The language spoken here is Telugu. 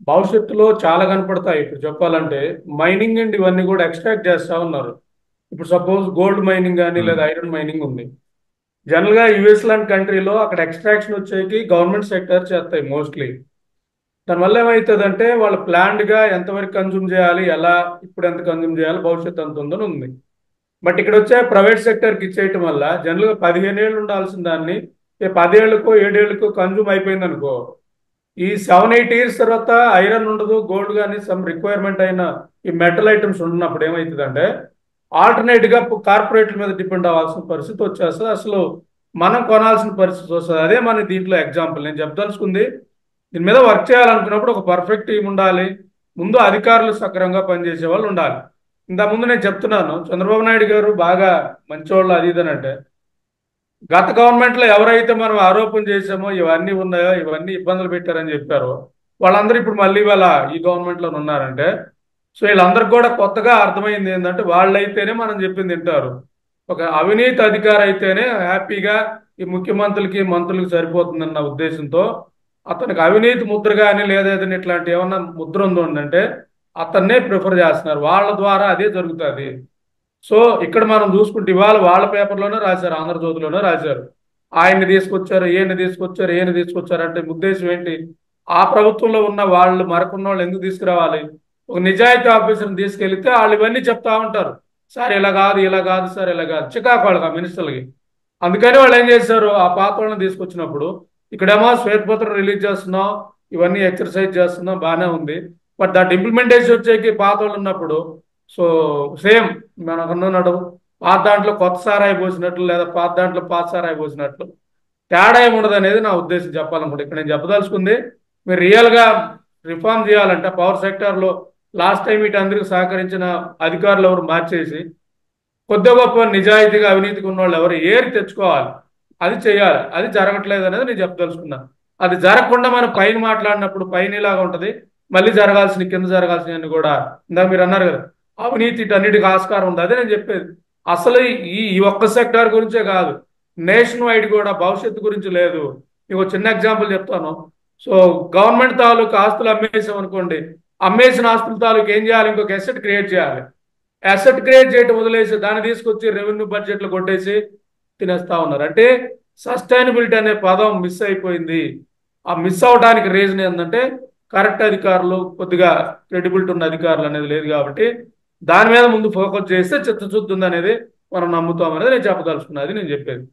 భవిష్యత్తులో చాలా కనపడతాయి. ఇప్పుడు చెప్పాలంటే మైనింగ్ అండ్ ఇవన్నీ కూడా ఎక్స్ట్రాక్ట్ చేస్తా ఉన్నారు. ఇప్పుడు సపోజ్ గోల్డ్ మైనింగ్ కానీ ఉమ్, లేదా ఐరన్ మైనింగ్ ఉంది. జనరల్ గా యుఎస్ లాంటి కంట్రీలో అక్కడ ఎక్స్ట్రాక్షన్ వచ్చేకి గవర్నమెంట్ సెక్టర్ చేస్తాయి మోస్ట్లీ. దానివల్ల ఏమవుతుందంటే వాళ్ళు ప్లాన్డ్ గా ఎంతవరకు కన్జ్యూమ్ చేయాలి, ఎలా, ఇప్పుడు ఎంత కన్జ్యూమ్ చేయాలి, భవిష్యత్తు ఎంత ఉందని ఉంది. బట్ ఇక్కడ వచ్చే ప్రైవేట్ సెక్టర్కి ఇచ్చేయటం వల్ల జనరల్గా 15 ఏళ్ళు ఉండాల్సిన దాన్ని 10 ఏళ్ళకో 7 ఏళ్ళకో కన్జ్యూమ్ అయిపోయింది అనుకో. ఈ 7-8 ఇయర్స్ తర్వాత ఐరన్ ఉండదు, గోల్డ్ కానీ సమ్ రిక్వైర్మెంట్ అయిన ఈ మెటల్ ఐటమ్స్ ఉన్నప్పుడు ఏమవుతుందంటే ఆల్టర్నేట్ గా కార్పొరేట్ల మీద డిపెండ్ అవ్వాల్సిన పరిస్థితి వచ్చేస్తుంది. అసలు మనం కొనాల్సిన పరిస్థితి వస్తుంది. అదే మన దీంట్లో ఎగ్జాంపుల్ నేను చెప్పదలుచుకుంది. దీని మీద వర్క్ చేయాలనుకున్నప్పుడు ఒక పర్ఫెక్ట్ టీం ఉండాలి. ముందు అధికారులు సక్రమంగా పనిచేసే వాళ్ళు ఉండాలి. ఇంతకుముందు నేను చెప్తున్నాను, చంద్రబాబు నాయుడు గారు బాగా మంచోళ్ళు అది ఇదని అంటే, గత గవర్నమెంట్లో ఎవరైతే మనం ఆరోపణ చేసామో ఇవన్నీ ఉన్నాయో ఇవన్నీ ఇబ్బందులు పెట్టారని చెప్పారో వాళ్ళందరూ ఇప్పుడు మళ్ళీ వాళ్ళ ఈ గవర్నమెంట్లో ఉన్నారంటే, సో వీళ్ళందరికీ కూడా కొత్తగా అర్థమైంది ఏంటంటే వాళ్ళైతేనే మనం చెప్పింది వింటారు. ఒక అవినీతి అధికారి అయితేనే హ్యాపీగా ఈ ముఖ్యమంత్రులకి మంత్రులకి సరిపోతుందన్న ఉద్దేశంతో అతనికి అవినీతి ముద్ర కానీ లేదా ఏదైనా ఇట్లాంటి ఏమన్నా ముద్ర ఉందంటే అతన్నే ప్రిఫర్ చేస్తున్నారు. వాళ్ళ ద్వారా అదే జరుగుతుంది. సో ఇక్కడ మనం చూసుకుంటే ఇవాళ వాళ్ళ పేపర్లోనే రాశారు, ఆంధ్రజ్యోతిలోనే రాశారు. ఆయన్ని తీసుకొచ్చారు, ఈయన్ని తీసుకొచ్చారు, ఈయన్ని తీసుకొచ్చారు అంటే ఉద్దేశం ఏంటి? ఆ ప్రభుత్వంలో ఉన్న వాళ్ళు మరకున్న వాళ్ళు ఎందుకు తీసుకురావాలి? ఒక నిజాయితీ ఆఫీసర్ని తీసుకెళ్తే వాళ్ళు ఇవన్నీ చెప్తా ఉంటారు. సార్ ఇలా కాదు, ఇలా కాదు, సార్ ఇలా కాదు, చికాకు వాళ్ళకి ఆ మినిస్టర్లకి. అందుకని వాళ్ళు ఏం చేశారు, ఆ పాత వాళ్ళని తీసుకొచ్చినప్పుడు ఇక్కడేమో శ్వేతపత్రం రిలీజ్ చేస్తున్నాం, ఇవన్నీ ఎక్సర్సైజ్ చేస్తున్నాం, బాగానే ఉంది. బట్ దాని ఇంప్లిమెంటేషన్ వచ్చేకి పాత వాళ్ళు ఉన్నప్పుడు సో సేమ్ మనకు అన్నాడు, పాత దాంట్లో కొత్త సారాయి పోసినట్లు లేదా పాత దాంట్లో పాత సారాయి పోసినట్లు తేడా ఏముండదు అనేది నా ఉద్దేశం చెప్పాలనుకుంటే. ఇక్కడ నేను చెప్పదలుచుకుంది, మీరు రియల్గా రిఫార్మ్ చేయాలంటే పవర్ సెక్టార్లో లాస్ట్ టైం వీటందరికీ సహకరించిన అధికారులు ఎవరు మార్చేసి కొద్ది గొప్ప నిజాయితీగా అవినీతిగా ఉన్న వాళ్ళు ఎవరు ఏరి తెచ్చుకోవాలి. అది చేయాలి. అది జరగట్లేదు అనేది నేను చెప్పదలుచుకున్నాను. అది జరగకుండా మనం పైన మాట్లాడినప్పుడు పైన ఇలాగా ఉంటుంది, మళ్ళీ జరగాల్సిన కింద జరగాల్సినవి కూడా ఇందాక మీరు అన్నారు కదా, అవినీతి అన్నిటికీ ఆస్కారం ఉంది. అదే నేను చెప్పేది. అసలు ఈ ఈ ఒక్క సెక్టార్ గురించే కాదు, నేషన్ వైడ్ కూడా భవిష్యత్తు గురించి లేదు. మీకు చిన్న ఎగ్జాంపుల్ చెప్తాను. సో గవర్నమెంట్ తాలూకు ఆస్తులు అమ్మేసాం అనుకోండి, అమ్మేసిన ఆస్తుల తాలూకు ఏం చేయాలి, ఇంకొక ఎసెట్ క్రియేట్ చేయాలి. అసెట్ క్రియేట్ చేయటం వదిలేసి దాన్ని తీసుకొచ్చి రెవెన్యూ బడ్జెట్లో కొట్టేసి తినేస్తా ఉన్నారు. అంటే సస్టైనబిలిటీ అనే పదం మిస్ అయిపోయింది. ఆ మిస్ అవడానికి రీజన్ ఏంటంటే కరెక్ట్ అధికారులు, కొద్దిగా క్రెడిబిలిటీ ఉన్న అధికారులు అనేది లేదు కాబట్టి దాని మీద ముందు ఫోకస్ చేస్తే చిత్తశుద్ధి ఉంది అనేది మనం నమ్ముతాం అనేది నేను చెప్పదలుచుకున్నది నేను చెప్పేది.